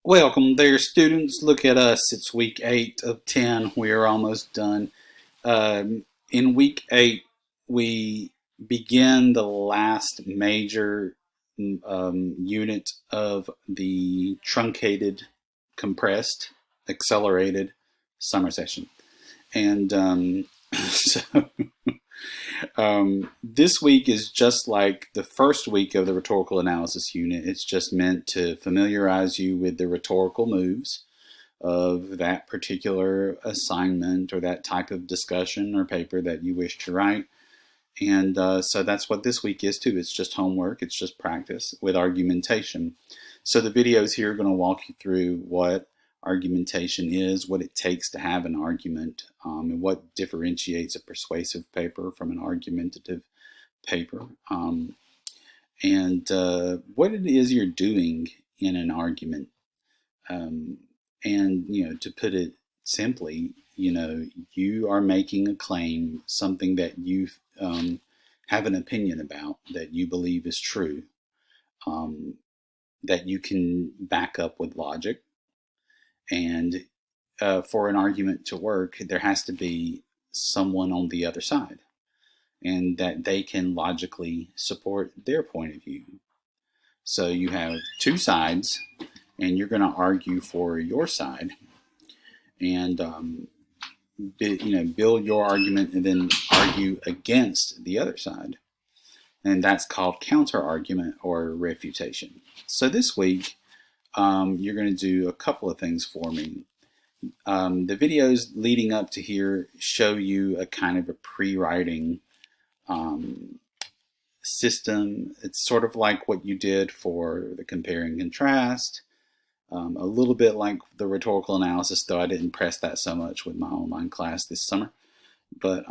Welcome there, students. Look at us. It's week 8 of 10. We are almost done. In week 8, we begin the last major unit of the truncated, compressed, accelerated summer session. And so this week is just like the first week of the rhetorical analysis unit. It's just meant to familiarize you with the rhetorical moves of that particular assignment or that type of discussion or paper that you wish to write. And so that's what this week is too. It's just homework. It's just practice with argumentation. So the videos here are going to walk you through what argumentation is, what it takes to have an argument, and what differentiates a persuasive paper from an argumentative paper, and what it is you're doing in an argument. And, to put it simply, you are making a claim, something that you have an opinion about, that you believe is true, that you can back up with logic. And for an argument to work, there has to be someone on the other side, and that they can logically support their point of view. So you have two sides, and you're going to argue for your side, and build your argument, and then argue against the other side, and that's called counter argument or refutation. So this week, you're going to do a couple of things for me. The videos leading up to here show you a kind of a pre-writing system. It's sort of like what you did for the compare and contrast. A little bit like the rhetorical analysis, though I didn't press that so much with my online class this summer. But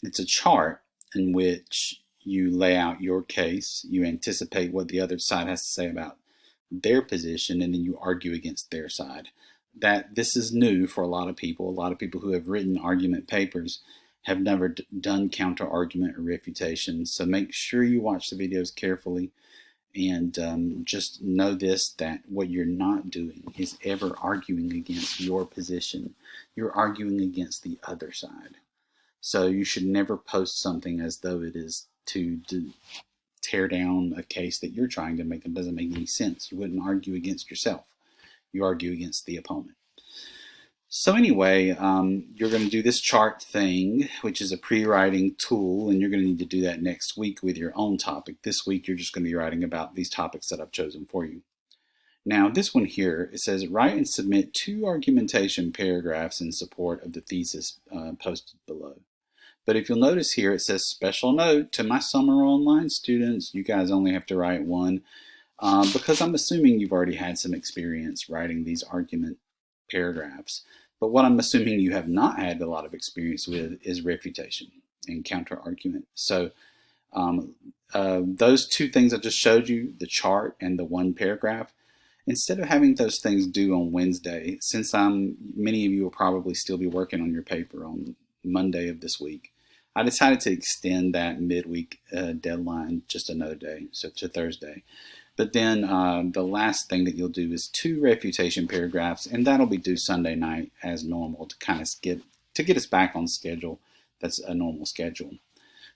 it's a chart in which you lay out your case, you anticipate what the other side has to say about their position, and then you argue against their side. That this is new for a lot of people. A lot of people who have written argument papers have never done counter argument or refutation. So make sure you watch the videos carefully, and just know this, that what you're not doing is ever arguing against your position. You're arguing against the other side. So you should never post something as though it is to tear down a case that you're trying to make. It doesn't make any sense. You wouldn't argue against yourself. You argue against the opponent. So anyway, you're going to do this chart thing, which is a pre-writing tool, and you're going to need to do that next week with your own topic. This week, you're just going to be writing about these topics that I've chosen for you. Now, this one here, it says, write and submit 2 argumentation paragraphs in support of the thesis posted below. But if you'll notice here, it says, special note to my summer online students, you guys only have to write 1, because I'm assuming you've already had some experience writing these argument paragraphs. But what I'm assuming you have not had a lot of experience with is refutation and counter argument. So those 2 things I just showed you, the chart and the 1 paragraph, instead of having those things due on Wednesday, since many of you will probably still be working on your paper on Monday of this week, I decided to extend that midweek deadline just another day, so to Thursday. But then the last thing that you'll do is 2 refutation paragraphs, and that'll be due Sunday night as normal to kind of get us back on schedule. That's a normal schedule.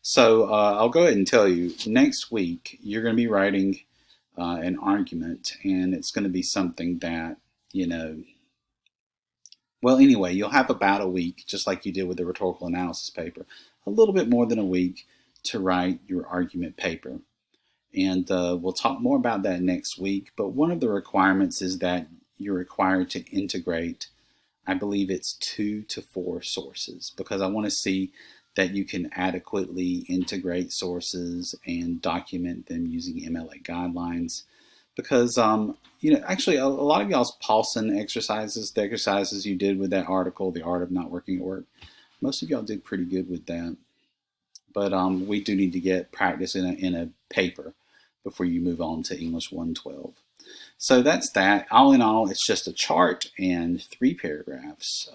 So I'll go ahead and tell you, next week you're going to be writing an argument, and it's going to be something that, well, anyway, you'll have about a week, just like you did with the rhetorical analysis paper, a little bit more than a week to write your argument paper. And we'll talk more about that next week. But one of the requirements is that you're required to integrate, I believe it's 2 to 4 sources, because I want to see that you can adequately integrate sources and document them using MLA guidelines. Because, actually a lot of y'all's Paulson exercises, the exercises you did with that article, The Art of Not Working at Work, most of y'all did pretty good with that. But we do need to get practice in a paper before you move on to English 112. So that's that. All in all, it's just a chart and 3 paragraphs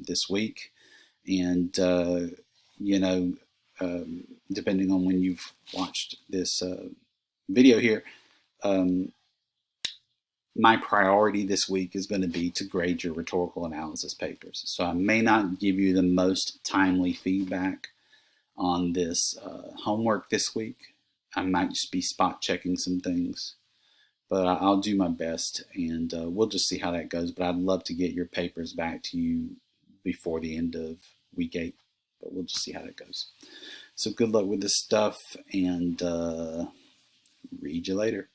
this week. And, depending on when you've watched this video here, my priority this week is going to be to grade your rhetorical analysis papers. So I may not give you the most timely feedback on this homework this week. I might just be spot checking some things, but I'll do my best, and we'll just see how that goes. But I'd love to get your papers back to you before the end of week 8, but we'll just see how that goes. So good luck with this stuff, and read you later.